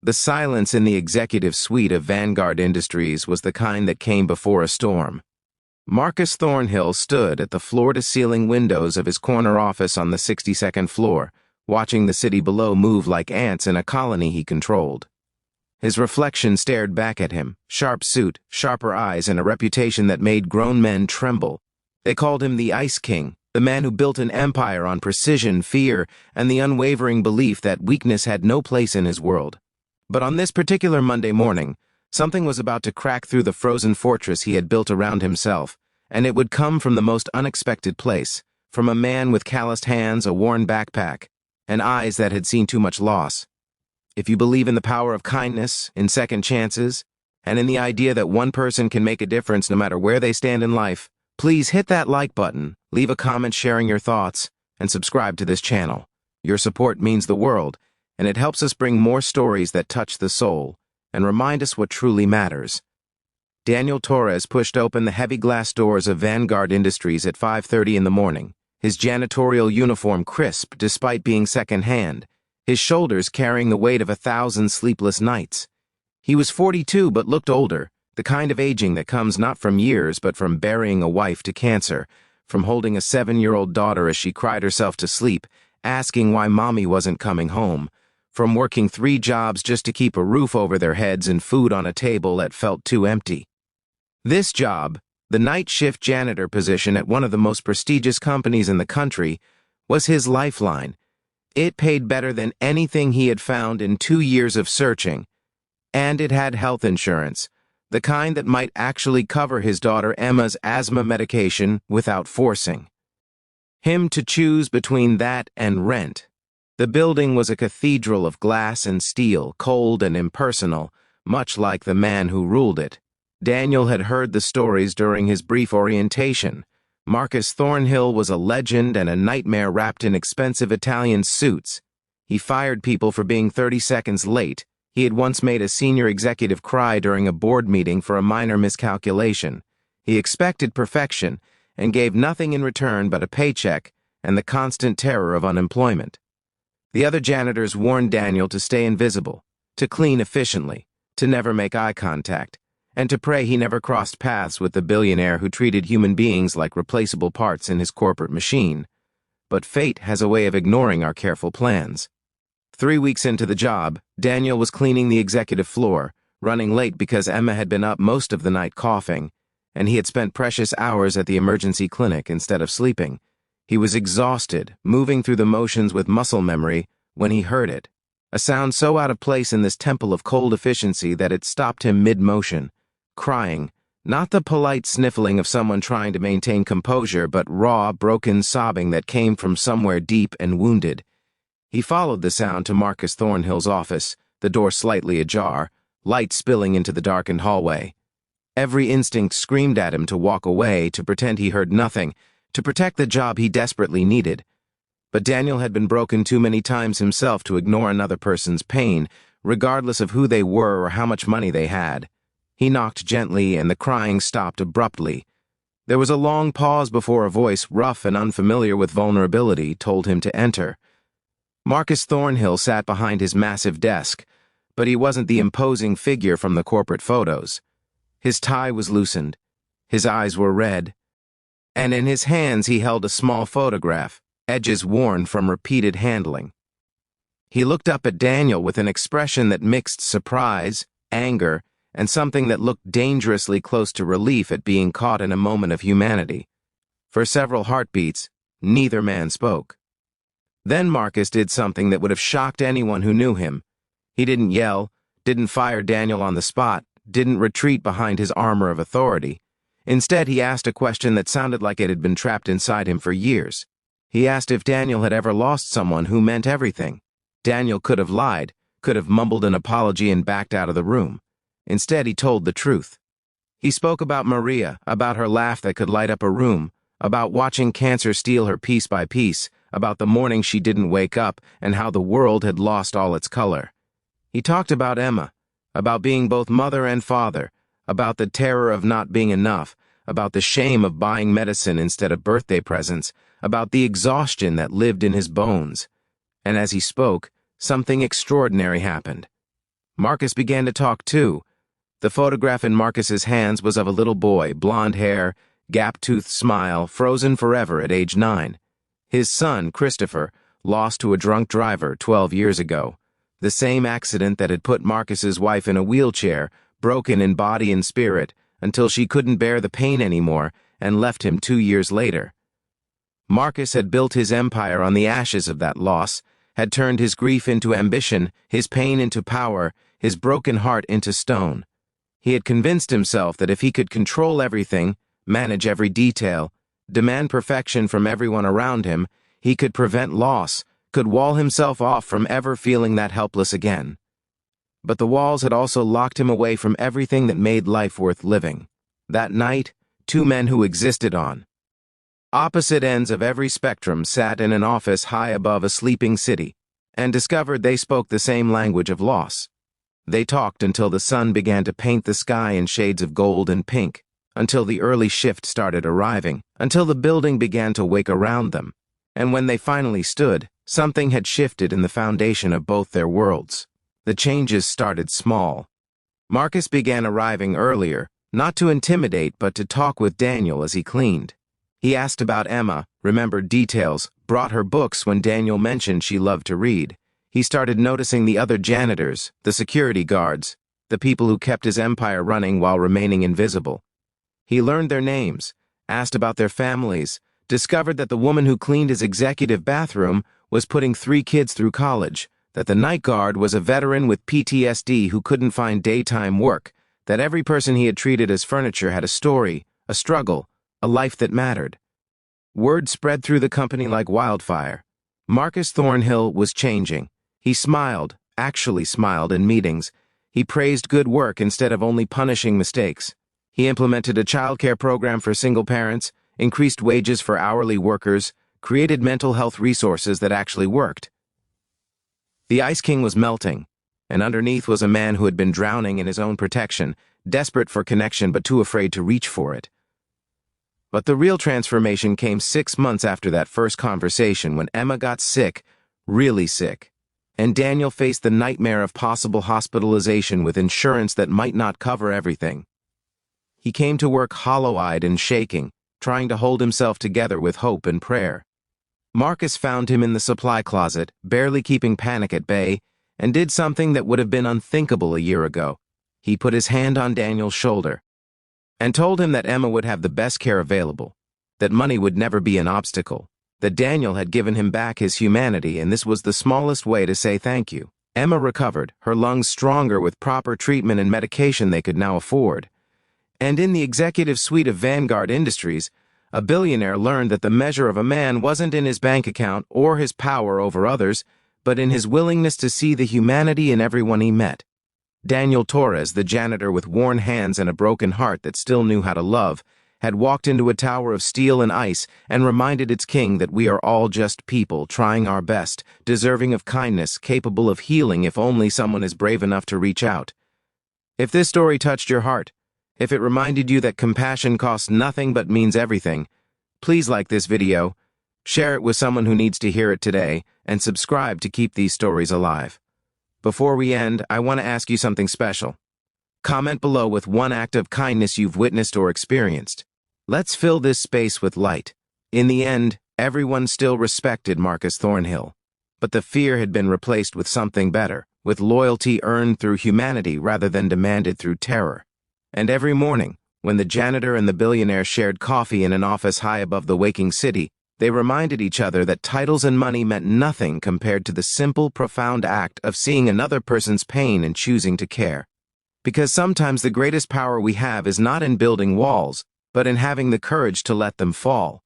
The silence in the executive suite of Vanguard Industries was the kind that came before a storm. Marcus Thornhill stood at the floor-to-ceiling windows of his corner office on the 62nd floor, watching the city below move like ants in a colony he controlled. His reflection stared back at him, sharp suit, sharper eyes, and a reputation that made grown men tremble. They called him the Ice King, the man who built an empire on precision, fear, and the unwavering belief that weakness had no place in his world. But on this particular Monday morning, something was about to crack through the frozen fortress he had built around himself, and it would come from the most unexpected place, from a man with calloused hands, a worn backpack, and eyes that had seen too much loss. If you believe in the power of kindness, in second chances, and in the idea that one person can make a difference no matter where they stand in life, please hit that like button, leave a comment sharing your thoughts, and subscribe to this channel. Your support means the world, and it helps us bring more stories that touch the soul and remind us what truly matters. Daniel Torres pushed open the heavy glass doors of Vanguard Industries at 5:30 in the morning, his janitorial uniform crisp despite being second-hand, his shoulders carrying the weight of 1,000 sleepless nights. He was 42 but looked older, the kind of aging that comes not from years but from burying a wife to cancer, from holding a 7-year-old daughter as she cried herself to sleep, asking why mommy wasn't coming home, from working 3 jobs just to keep a roof over their heads and food on a table that felt too empty. This job, the night shift janitor position at one of the most prestigious companies in the country, was his lifeline. It paid better than anything he had found in 2 years of searching, and it had health insurance, the kind that might actually cover his daughter Emma's asthma medication without forcing him to choose between that and rent. The building was a cathedral of glass and steel, cold and impersonal, much like the man who ruled it. Daniel had heard the stories during his brief orientation. Marcus Thornhill was a legend and a nightmare wrapped in expensive Italian suits. He fired people for being 30 seconds late. He had once made a senior executive cry during a board meeting for a minor miscalculation. He expected perfection and gave nothing in return but a paycheck and the constant terror of unemployment. The other janitors warned Daniel to stay invisible, to clean efficiently, to never make eye contact, and to pray he never crossed paths with the billionaire who treated human beings like replaceable parts in his corporate machine. But fate has a way of ignoring our careful plans. 3 weeks into the job, Daniel was cleaning the executive floor, running late because Emma had been up most of the night coughing, and he had spent precious hours at the emergency clinic instead of sleeping. He was exhausted, moving through the motions with muscle memory, when he heard it. A sound so out of place in this temple of cold efficiency that it stopped him mid-motion. Crying, not the polite sniffling of someone trying to maintain composure, but raw, broken sobbing that came from somewhere deep and wounded. He followed the sound to Marcus Thornhill's office, the door slightly ajar, light spilling into the darkened hallway. Every instinct screamed at him to walk away, to pretend he heard nothing, to protect the job he desperately needed. But Daniel had been broken too many times himself to ignore another person's pain, regardless of who they were or how much money they had. He knocked gently, and the crying stopped abruptly. There was a long pause before a voice, rough and unfamiliar with vulnerability, told him to enter. Marcus Thornhill sat behind his massive desk, but he wasn't the imposing figure from the corporate photos. His tie was loosened, his eyes were red, and in his hands he held a small photograph, edges worn from repeated handling. He looked up at Daniel with an expression that mixed surprise, anger, and something that looked dangerously close to relief at being caught in a moment of humanity. For several heartbeats, neither man spoke. Then Marcus did something that would have shocked anyone who knew him. He didn't yell, didn't fire Daniel on the spot, didn't retreat behind his armor of authority. Instead, he asked a question that sounded like it had been trapped inside him for years. He asked if Daniel had ever lost someone who meant everything. Daniel could have lied, could have mumbled an apology and backed out of the room. Instead, he told the truth. He spoke about Maria, about her laugh that could light up a room, about watching cancer steal her piece by piece, about the morning she didn't wake up, and how the world had lost all its color. He talked about Emma, about being both mother and father, about the terror of not being enough, about the shame of buying medicine instead of birthday presents, about the exhaustion that lived in his bones. And as he spoke, something extraordinary happened. Marcus began to talk too. The photograph in Marcus's hands was of a little boy, blonde hair, gap-toothed smile, frozen forever at age 9. His son, Christopher, lost to a drunk driver 12 years ago. The same accident that had put Marcus's wife in a wheelchair, broken in body and spirit, until she couldn't bear the pain anymore and left him 2 years later. Marcus had built his empire on the ashes of that loss, had turned his grief into ambition, his pain into power, his broken heart into stone. He had convinced himself that if he could control everything, manage every detail, demand perfection from everyone around him, he could prevent loss, could wall himself off from ever feeling that helpless again. But the walls had also locked him away from everything that made life worth living. That night, two men who existed on opposite ends of every spectrum sat in an office high above a sleeping city, and discovered they spoke the same language of loss. They talked until the sun began to paint the sky in shades of gold and pink, until the early shift started arriving, until the building began to wake around them, and when they finally stood, something had shifted in the foundation of both their worlds. The changes started small. Marcus began arriving earlier, not to intimidate but to talk with Daniel as he cleaned. He asked about Emma, remembered details, brought her books when Daniel mentioned she loved to read. He started noticing the other janitors, the security guards, the people who kept his empire running while remaining invisible. He learned their names, asked about their families, discovered that the woman who cleaned his executive bathroom was putting 3 kids through college, that the night guard was a veteran with PTSD who couldn't find daytime work, that every person he had treated as furniture had a story, a struggle, a life that mattered. Word spread through the company like wildfire. Marcus Thornhill was changing. He smiled, actually smiled in meetings. He praised good work instead of only punishing mistakes. He implemented a childcare program for single parents, increased wages for hourly workers, created mental health resources that actually worked. The Ice King was melting, and underneath was a man who had been drowning in his own protection, desperate for connection but too afraid to reach for it. But the real transformation came 6 months after that first conversation when Emma got sick, really sick, and Daniel faced the nightmare of possible hospitalization with insurance that might not cover everything. He came to work hollow-eyed and shaking, trying to hold himself together with hope and prayer. Marcus found him in the supply closet, barely keeping panic at bay, and did something that would have been unthinkable a year ago. He put his hand on Daniel's shoulder and told him that Emma would have the best care available, that money would never be an obstacle, that Daniel had given him back his humanity, and this was the smallest way to say thank you. Emma recovered, her lungs stronger with proper treatment and medication they could now afford. And in the executive suite of Vanguard Industries, a billionaire learned that the measure of a man wasn't in his bank account or his power over others, but in his willingness to see the humanity in everyone he met. Daniel Torres, the janitor with worn hands and a broken heart that still knew how to love, had walked into a tower of steel and ice and reminded its king that we are all just people trying our best, deserving of kindness, capable of healing if only someone is brave enough to reach out. If this story touched your heart, if it reminded you that compassion costs nothing but means everything, please like this video, share it with someone who needs to hear it today, and subscribe to keep these stories alive. Before we end, I want to ask you something special. Comment below with one act of kindness you've witnessed or experienced. Let's fill this space with light. In the end, everyone still respected Marcus Thornhill, but the fear had been replaced with something better, with loyalty earned through humanity rather than demanded through terror. And every morning, when the janitor and the billionaire shared coffee in an office high above the waking city, they reminded each other that titles and money meant nothing compared to the simple, profound act of seeing another person's pain and choosing to care. Because sometimes the greatest power we have is not in building walls, but in having the courage to let them fall.